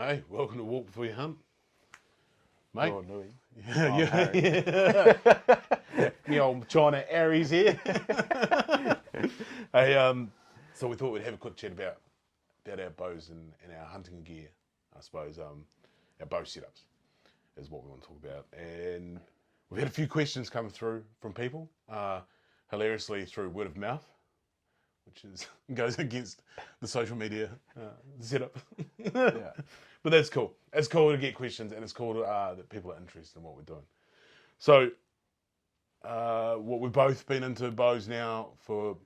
Hey, welcome to Walk Before You Hunt, mate. Oh, Louis. Yeah. Me old China Aries here. Hey, so we thought we'd have a quick chat about our bows and our hunting gear. I suppose our bow setups is what we want to talk about, and we've had a few questions come through from people, hilariously through word of mouth, which goes against the social media setup. Yeah. But that's cool. It's cool to get questions, and it's cool that people are interested in what we're doing. So, we've both been into bows now for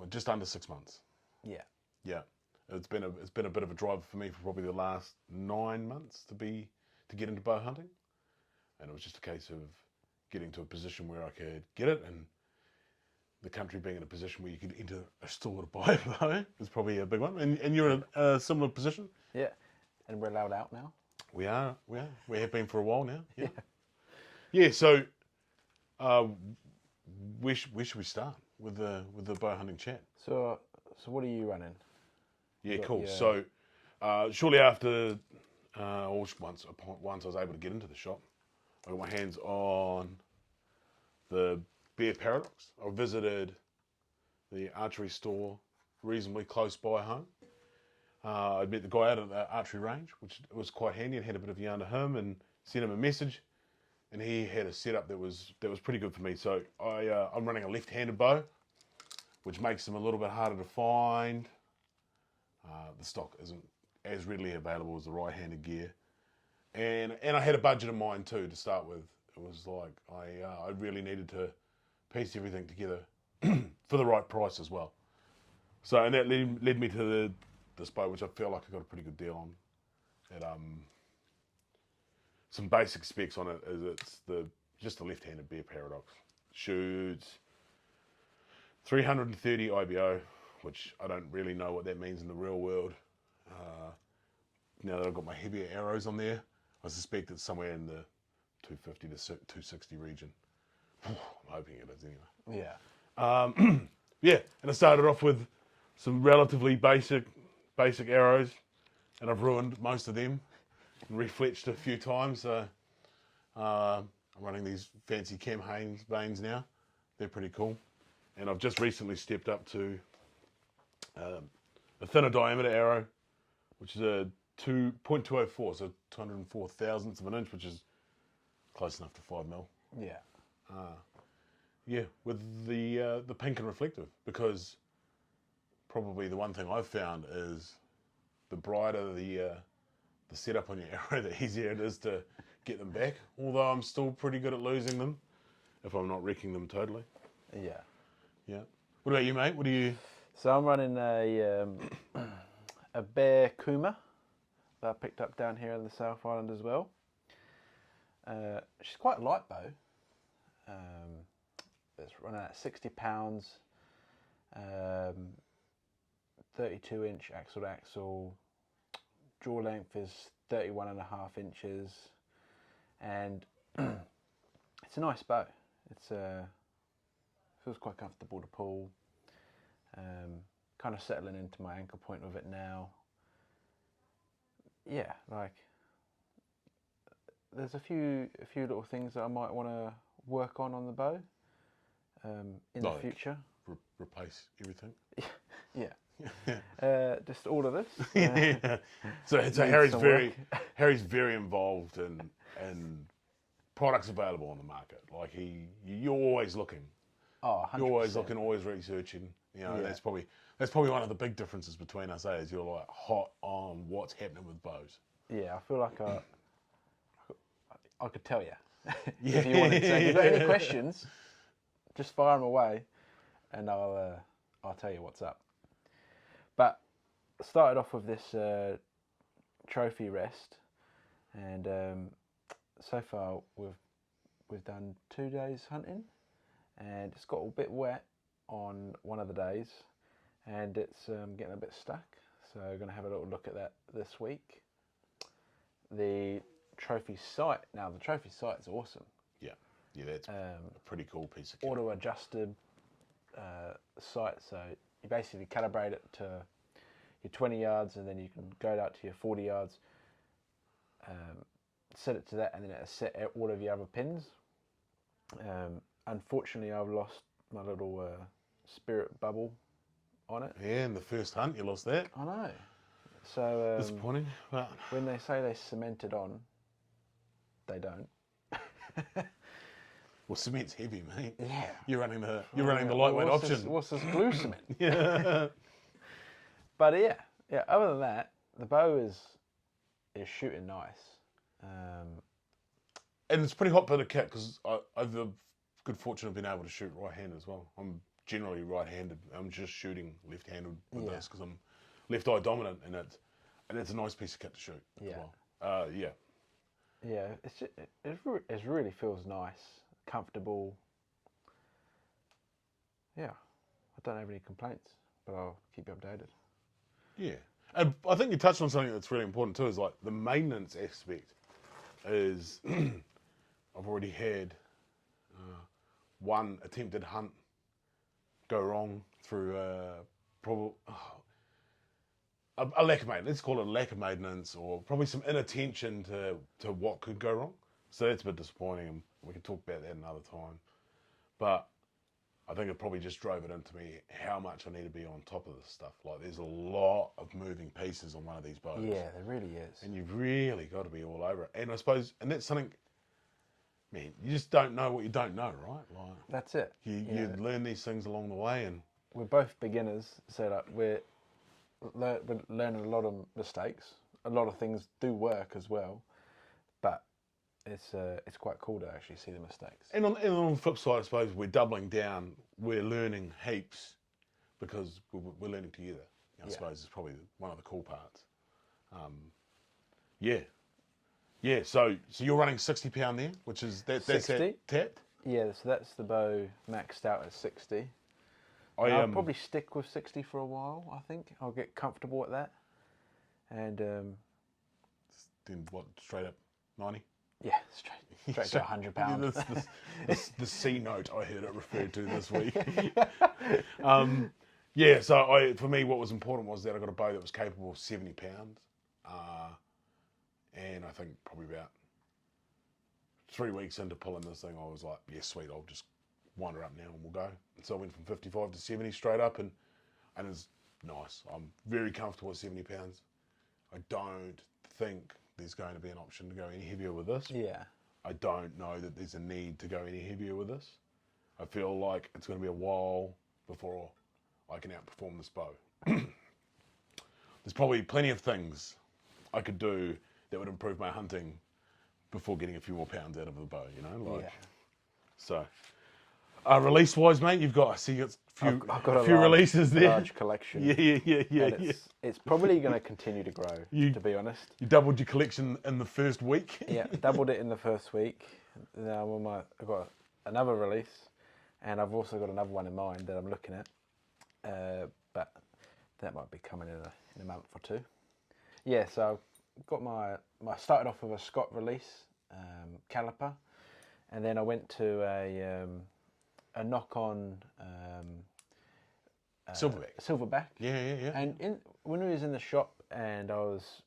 just under 6 months. Yeah. Yeah, it's been a bit of a drive for me for probably the last 9 months to get into bow hunting, and it was just a case of getting to a position where I could get it, and the country being in a position where you could enter a store to buy a bow is probably a big one. And you're in a similar position? Yeah. And we're allowed out now? We are. We have been for a while now. Yeah. Yeah, so where should we start with the bow hunting chat? So what are you running? Yeah, cool. So shortly after, or once I was able to get into the shop, I got my hands on the Bear Paradox. I visited the archery store reasonably close by home. I met the guy out at the archery range, which was quite handy, and had a bit of yarn to him and sent him a message. And he had a setup that was pretty good for me. So I'm running a left-handed bow, which makes them a little bit harder to find. The stock isn't as readily available as the right-handed gear, and I had a budget in mind too to start with. It was like I really needed to piece everything together for the right price as well. So, and that led me to this bow, which I feel like I got a pretty good deal on. At some basic specs on it is it's just a left-handed Bear Paradox. Shoots 330 IBO, which I don't really know what that means in the real world. Now that I've got my heavier arrows on there, I suspect it's somewhere in the 250 to 260 region. I'm hoping it is anyway. Yeah. Yeah, and I started off with some relatively basic arrows, and I've ruined most of them and refletched a few times. So I'm running these fancy Cam Hanes vanes now. They're pretty cool. And I've just recently stepped up to a thinner diameter arrow, which is a 2.204, so 204 thousandths of an inch, which is close enough to 5mm. Yeah. Yeah, with the pink and reflective, because probably the one thing I've found is the brighter the setup on your arrow, the easier it is to get them back. Although I'm still pretty good at losing them if I'm not wrecking them totally. Yeah. Yeah. What about you, mate? What do you? So I'm running a Bear Kuma that I picked up down here in the South Island as well. She's quite a light bow. It's running at 60 pounds, 32-inch axle to axle. Draw length is 31.5 inches, and it's a nice bow. It's feels quite comfortable to pull. Kind of settling into my anchor point with it now. Yeah, like there's a few little things that I might want to work on the bow in the future. Replace everything. Yeah. Just all of this. Yeah. So Harry's very involved in products available on the market. Like you're always looking. Oh, 100%. You're always looking, always researching. You know, that's probably one of the big differences between us. Is you're like hot on what's happening with bows. Yeah, I feel like I could tell you if you wanted to. If you've got any questions, just fire them away, and I'll tell you what's up. But I started off with this trophy rest, and so far we've done 2 days hunting, and it's got a bit wet on one of the days, and it's getting a bit stuck. So we're going to have a little look at that this week. The trophy sight. Now the trophy sight is awesome. Yeah, that's a pretty cool piece of kit. Auto-adjusted sight, so you basically calibrate it to your 20 yards, and then you can go out to your 40 yards, set it to that, and then it'll set out all of your other pins. Unfortunately, I've lost my little spirit bubble on it. Yeah, in the first hunt you lost that. I know. So disappointing. But when they say they cement it on, they don't. well, cement's heavy, mate. Yeah. You're running the lightweight option. What's this glue cement? Yeah. But yeah. Other than that, the bow is shooting nice. And it's pretty hot bit of kit because I've the good fortune of being able to shoot right-handed as well. I'm generally right-handed. I'm just shooting left-handed with this because I'm left-eye dominant, and it's a nice piece of kit to shoot as well. Yeah, it really feels nice, comfortable. Yeah, I don't have any complaints, but I'll keep you updated. Yeah, and I think you touched on something that's really important too, is like the maintenance aspect is I've already had one attempted hunt go wrong through a lack of maintenance. Let's call it a lack of maintenance, or probably some inattention to what could go wrong. So that's a bit disappointing, and we can talk about that another time. But I think it probably just drove it into me how much I need to be on top of this stuff. Like, there's a lot of moving pieces on one of these bows. Yeah, there really is. And you've really got to be all over it. And I suppose, and that's something, man, you just don't know what you don't know, right? Like, that's it. You learn these things along the way, and we're both beginners, so like we're learning a lot of mistakes. A lot of things do work as well, but it's quite cool to actually see the mistakes. And on the flip side, I suppose we're doubling down. We're learning heaps because we're learning together. I suppose is probably one of the cool parts. Yeah. So you're running 60 pound there, which is that's 60? that tapped. Yeah, so that's the bow maxed out at 60. I'll probably stick with 60 for a while. I think I'll get comfortable at that. And then what? Straight up 90. Yeah, straight to 100 pounds. The C note I heard it referred to this week. Yeah, so for me, what was important was that I got a bow that was capable of 70 pounds. And I think probably about 3 weeks into pulling this thing, I was like, yeah, sweet, I'll just wander up now and we'll go. And so I went from 55 to 70 straight up, and it's nice. I'm very comfortable at 70 pounds. I don't think there's going to be an option to go any heavier with this. Yeah. I don't know that there's a need to go any heavier with this. I feel like it's going to be a while before I can outperform this bow. There's probably plenty of things I could do that would improve my hunting before getting a few more pounds out of the bow, you know? Like, so, release-wise, mate, you've got a few releases there. Large collection. Yeah. It's probably going to continue to grow, to be honest. You doubled your collection in the first week. Yeah, doubled it in the first week. Now I've got another release, and I've also got another one in mind that I'm looking at. But that might be coming in a month or two. Yeah, so I've got I started off with a Scott release caliper, and then I went to a Nock on Silverback. Yeah. And when we was in the shop and I was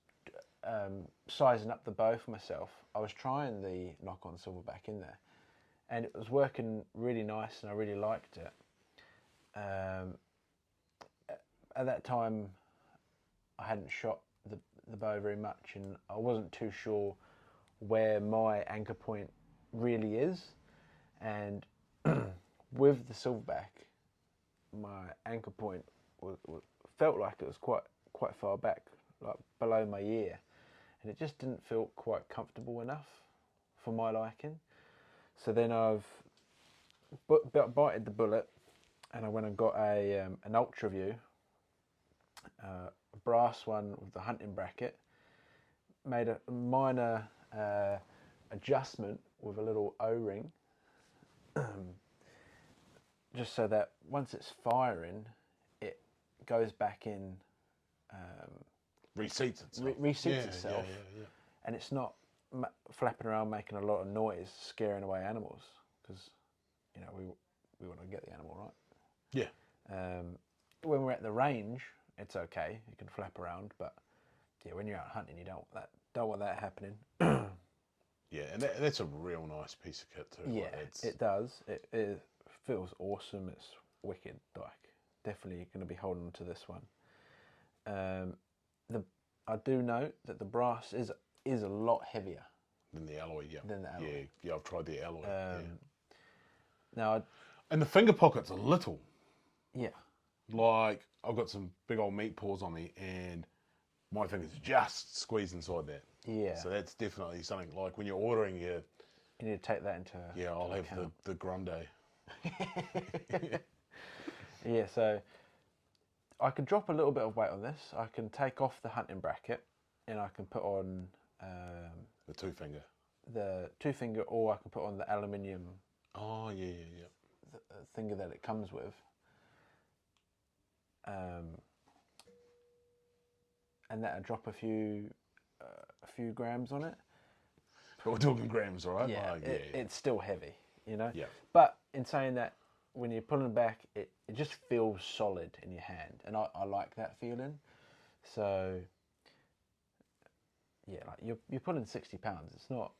sizing up the bow for myself, I was trying the Nock on Silverback in there, and it was working really nice, and I really liked it. At that time, I hadn't shot the bow very much, and I wasn't too sure where my anchor point really is. And with the Silverback, my anchor point felt like it was quite far back, like below my ear, and it just didn't feel quite comfortable enough for my liking. So then I've bited the bullet, and I went and got an Ultraview, a brass one with the hunting bracket, made a minor adjustment with a little O-ring, just so that once it's firing, it goes back in, reseats itself. Yeah. And it's not flapping around making a lot of noise, scaring away animals, because we want to get the animal right. Yeah. When we're at the range it's okay. You can flap around, but yeah, when you're out hunting, you don't want that happening. Yeah, and that's a real nice piece of kit too. Yeah, like it does. It feels awesome. It's wicked. Like, definitely going to be holding on to this one. I do note that the brass is a lot heavier than the alloy. Yeah, than the alloy. Yeah, I've tried the alloy. Now, and the finger pockets are little. Yeah. Like, I've got some big old meat paws on me, and my fingers just squeeze inside that. Yeah. So that's definitely something, like when you're ordering, you need to take that into I'll have the grande. Yeah, so I can drop a little bit of weight on this. I can take off the hunting bracket, and I can put on the two finger. The two finger, or I can put on the aluminium. Oh yeah. The finger that it comes with. And that'll drop a few grams on it. But we're talking grams, all right? Yeah, it's still heavy, you know? Yeah. But in saying that, when you're pulling back, it just feels solid in your hand. And I like that feeling. So, yeah, like you're pulling 60 pounds. It's not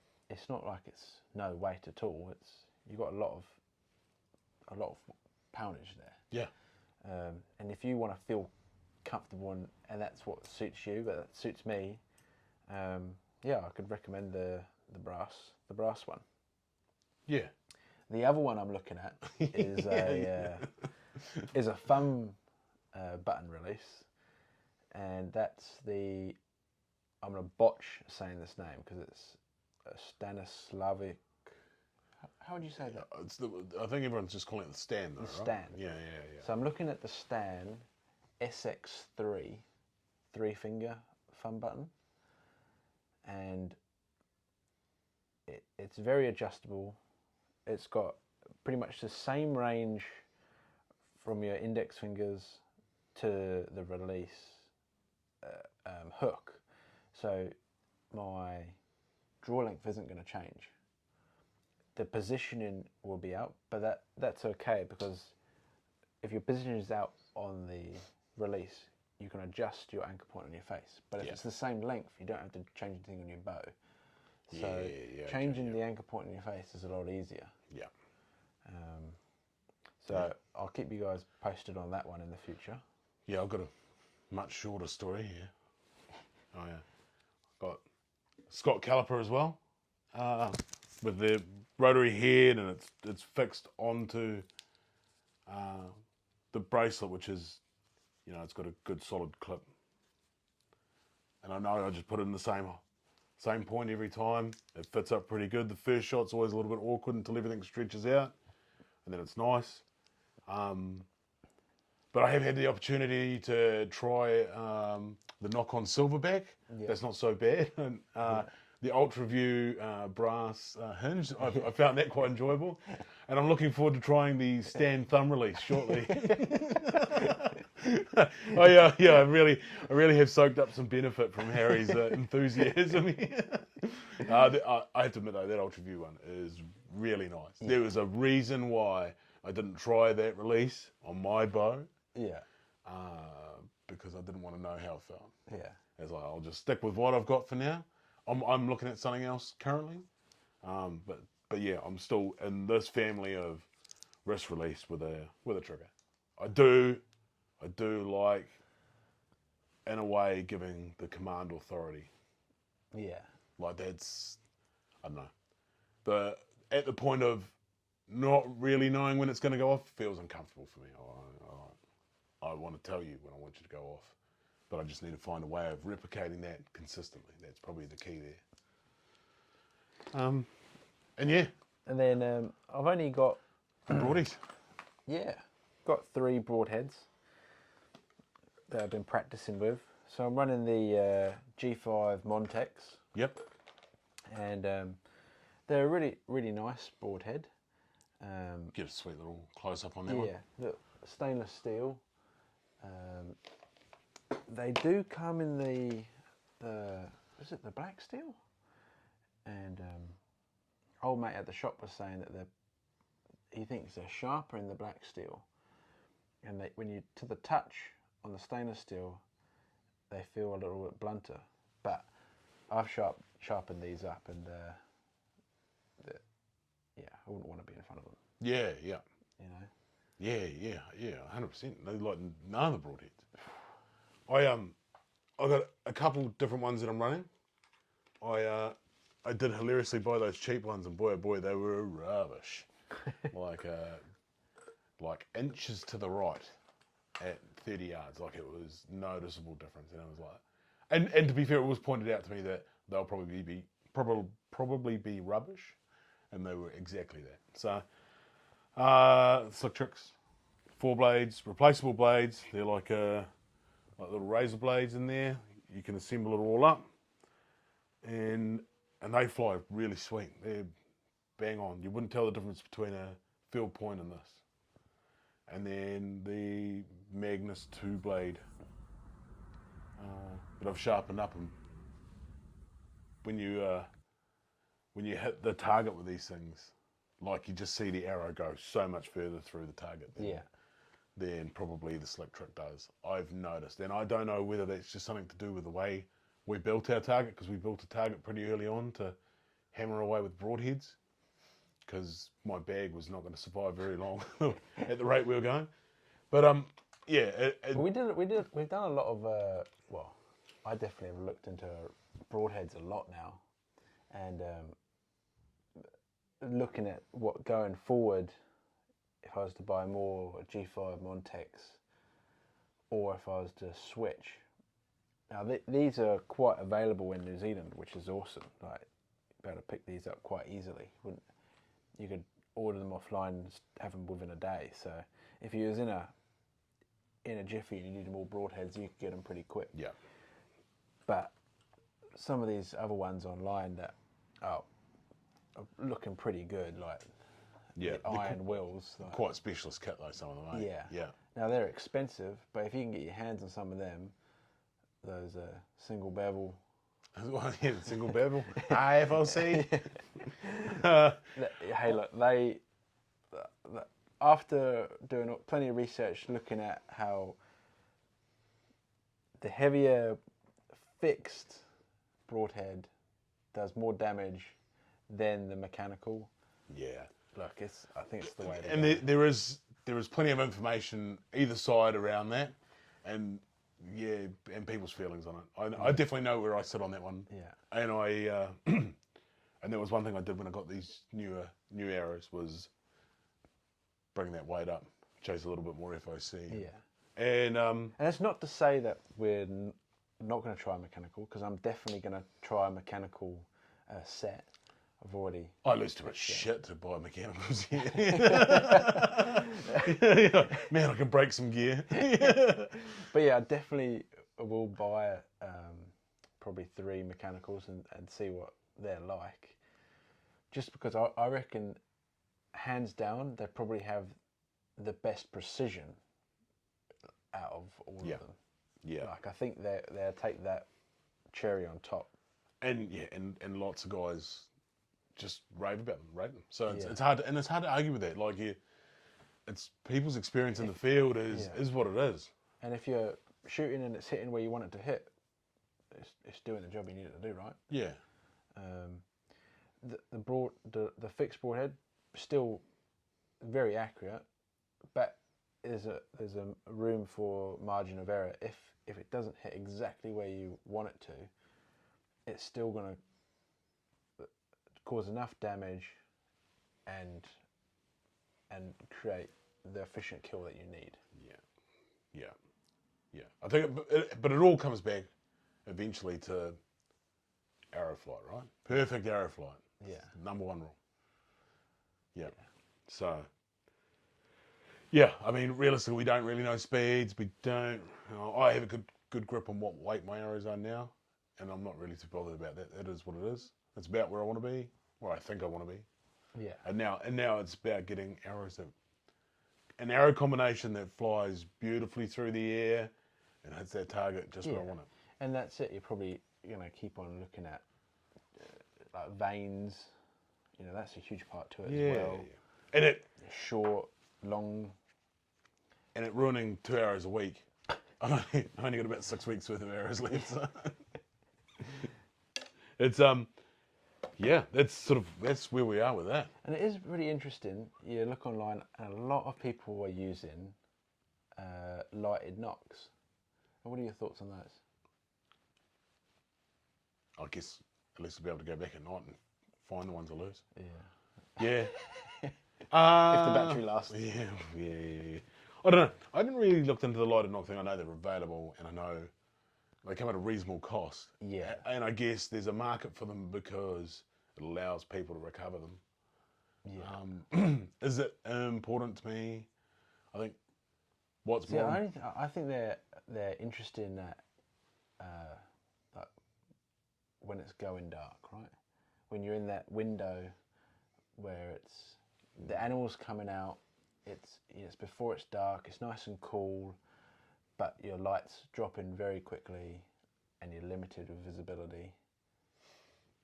like it's no weight at all. You've got a lot of poundage there. Yeah. And if you want to feel comfortable and that's what suits you, but that suits me, yeah, I could recommend the brass one. Yeah. The other one I'm looking at is is a thumb button release, and that's I'm gonna botch saying this name because it's a Stanislavic. How would you say that? I think everyone's just calling it the Stan, though, the right? Stan. Yeah. So I'm looking at the Stan SX3 3-finger thumb button, and it's very adjustable. It's got pretty much the same range from your index fingers to the release hook, so my draw length isn't going to change. The positioning will be out, but that's okay, because if your position is out on the release, you can adjust your anchor point on your face. But if it's the same length, you don't have to change anything on your bow. So changing the anchor point on your face is a lot easier. Yeah. So I'll keep you guys posted on that one in the future. Yeah, I've got a much shorter story here. Oh yeah, got Scott caliper as well, with the rotary head, and it's fixed onto the bracelet, which is, it's got a good solid clip. And I know I just put it in the same point every time. It fits up pretty good. The first shot's always a little bit awkward until everything stretches out, and then it's nice. But I have had the opportunity to try the Nock on Silverback. Yeah. That's not so bad. And, the Ultraview brass Hinge, I found that quite enjoyable. And I'm looking forward to trying the Stan thumb release shortly. I really have soaked up some benefit from Harry's enthusiasm. I have to admit though, that Ultraview one is really nice. Yeah. There was a reason why I didn't try that release on my bow. Yeah. Because I didn't want to know how it felt. Yeah. It's like, I'll just stick with what I've got for now. I'm looking at something else currently, but yeah, I'm still in this family of wrist release with a trigger. I do like, in a way, giving the command authority. Yeah. Like, that's, I don't know. But at the point of not really knowing when it's going to go off, feels uncomfortable for me. I want to tell you when I want you to go off. But I just need to find a way of replicating that consistently. That's probably the key there. And yeah. And then I've only got... Broadies. Yeah. Got 3 broadheads that I've been practicing with. So I'm running the G5 Montecs. Yep. And they're a really, really nice broadhead. Get a sweet little close-up on that one. Yeah. Look, stainless steel. They do come in is it the black steel? And old mate at the shop was saying that he thinks they're sharper in the black steel, and when you to the touch on the stainless steel, they feel a little bit blunter. But I've sharpened these up, and yeah, I wouldn't want to be in front of them. Yeah, yeah. You know. Yeah, 100%. They like none of the broadheads. I got a couple different ones that I'm running. I did hilariously buy those cheap ones, and boy, oh boy, they were rubbish. like inches to the right at 30 yards. Like, it was noticeable difference, and it was like, and to be fair, it was pointed out to me that they'll probably be rubbish, and they were exactly that. So, Slik-tricks, 4 blades, replaceable blades. They're like little razor blades in there. You can assemble it all up, and they fly really sweet. They're bang on. You wouldn't tell the difference between a field point and this. And then the Magnus 2-blade, but I've sharpened up, and when you hit the target with these things, like, you just see the arrow go so much further through the target than probably the Slik-trick does. I've noticed, and I don't know whether that's just something to do with the way we built our target, because we built a target pretty early on to hammer away with broadheads, because my bag was not going to survive very long at the rate we were going. But yeah, we've done a lot of well, I definitely have looked into broadheads a lot now, and looking at what going forward, if I was to buy more G5 Montecs, or if I was to switch. Now these are quite available in New Zealand, which is awesome. Like, you'd be able to pick these up quite easily. You could order them offline and have them within a day. So if you was in a jiffy and you needed more broadheads, you could get them pretty quick. Yeah. But some of these other ones online that are looking pretty good, like iron wheels. Like, quite specialist kit though, some of them, eh? Yeah. Now they're expensive, but if you can get your hands on some of them, those single bevel. Single bevel. IFOC. Hey, look, after doing plenty of research, looking at how the heavier fixed broadhead does more damage than the mechanical. Yeah. Look, I think it's the way to and go. there is plenty of information either side around that, and and people's feelings on it. I definitely know where I sit on that one. Yeah. And I and that was one thing I did when I got these new arrows, was bring that weight up, chase a little bit more FOC. Yeah. And it's not to say that we're not going to try mechanical, because I'm definitely going to try a mechanical set. I've already... I lose too much shit to buy mechanicals here. Man, I can break some gear. But yeah, I definitely will buy probably 3 mechanicals and see what they're like. Just because I reckon, hands down, they probably have the best precision out of all of them. Yeah. Like, I think they'll take that cherry on top. And and lots of guys just rave about them, rate them. So it's hard to argue with that. Like, it's people's experience in the field is what it is. And if you're shooting and it's hitting where you want it to hit, it's doing the job you need it to do, right? Yeah. The fixed broadhead, still very accurate, but there's a room for margin of error. If it doesn't hit exactly where you want it to, it's still going to cause enough damage and create the efficient kill that you need. Yeah. I think, but it all comes back eventually to arrow flight, right? Perfect arrow flight. Yeah. Number 1 rule. Yeah. So, yeah, I mean, realistically, we don't really know speeds. We don't. I have a good grip on what weight my arrows are now, and I'm not really too bothered about that. It is what it is. It's about where I want to be, where I think I want to be. Yeah. And now it's about getting an arrow combination that flies beautifully through the air and hits that target just where I want it. And that's it. You're probably going to keep on looking at like vanes. You know, that's a huge part to it as well. Yeah. And short, long, and it ruining 2 arrows a week. I've only got about 6 weeks worth of arrows left. So. It's yeah, that's where we are with that. And it is really interesting. You look online, and a lot of people are using lighted Nocks. What are your thoughts on those? I guess at least we'll be able to go back at night and find the ones I lose. Yeah. Yeah. If the battery lasts. Yeah. I don't know. I haven't really looked into the lighted Nock thing. I know they're available, and I know they come at a reasonable cost. Yeah. And I guess there's a market for them because it allows people to recover them. Yeah. Is it important to me? I think what's See, more... I think they're interested in that like when it's going dark, right? When you're in that window where it's the animals coming out, it's before it's dark, it's nice and cool, but your light's dropping very quickly and you're limited with visibility.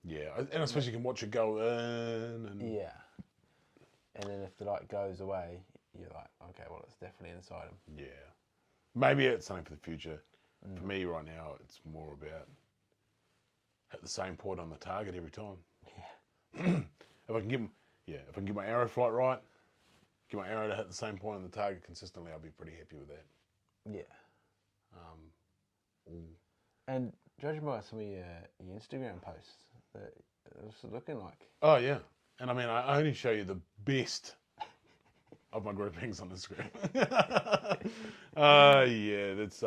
Yeah, and I suppose you can watch it go in. And... Yeah. And then if the light goes away, you're like, okay, well, it's definitely inside them. Yeah. Maybe it's something for the future. For me right now, it's more about hit the same point on the target every time. Yeah. If I can get my arrow flight right, get my arrow to hit the same point on the target consistently, I'll be pretty happy with that. Yeah. And judging by some of your Instagram posts, that it was looking like. Oh yeah, and I mean I only show you the best of my groupings on Instagram. Yeah, that's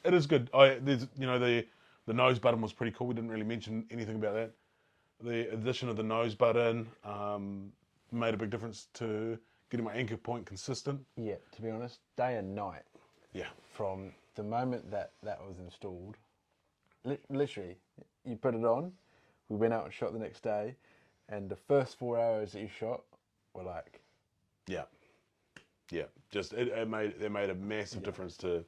it is good. There's the nose button was pretty cool. We didn't really mention anything about that. The addition of the nose button made a big difference to getting my anchor point consistent. Yeah, to be honest, day and night. Yeah. From the moment that was installed, literally, you put it on, we went out and shot the next day, and the first 4 hours that you shot were like... Yeah. Just, it made a massive difference to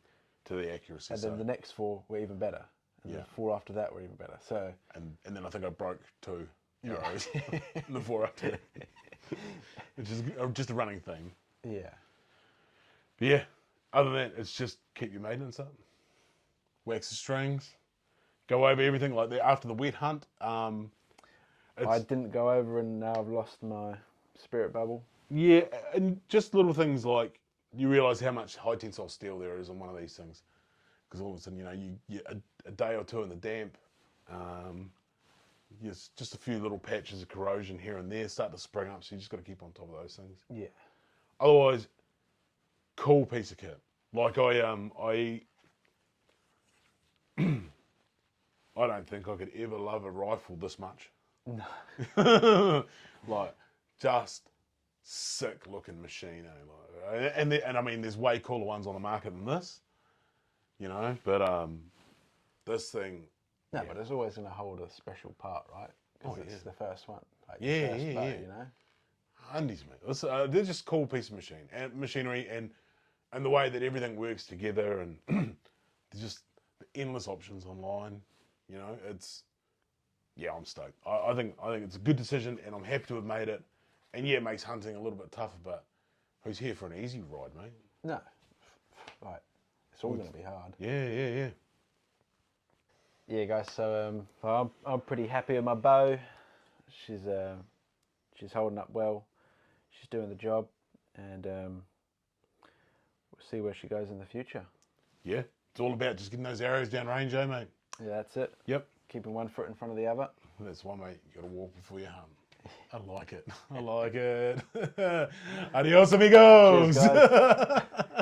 the accuracy. And then the next 4 were even better. And the 4 after that were even better. So and then I think I broke 2 arrows in the 4 after that. Which is just a running thing. Yeah. But yeah. Other than that, it's just keep your maintenance up. Wax the strings. Go over everything like that. After the wet hunt, I didn't go over and now I've lost my spirit bubble. Yeah, and just little things like you realise how much high tensile steel there is on one of these things. Because all of a sudden, you get a day or two in the damp, just a few little patches of corrosion here and there start to spring up, so you just got to keep on top of those things. Yeah. Otherwise, cool piece of kit. Like I don't think I could ever love a rifle this much. No. Like, just sick looking machine. And I mean, there's way cooler ones on the market than this. But this thing... No, but it's always going to hold a special part, right? Because it's the first one. Like Yeah. Undies, mate. They're just a cool piece of machinery, and the way that everything works together, and there's just endless options online. I'm stoked. I think it's a good decision, and I'm happy to have made it. And yeah, it makes hunting a little bit tougher, but who's here for an easy ride, mate? No. Right. It's all going to be hard. Yeah. Yeah, guys. So I'm pretty happy with my bow. She's holding up well. She's doing the job, and we'll see where she goes in the future. Yeah, it's all about just getting those arrows down range, mate. Yeah, that's it. Yep. Keeping one foot in front of the other. That's why, mate. You got to walk before you hunt. I like it. Adios, amigos. Cheers, guys.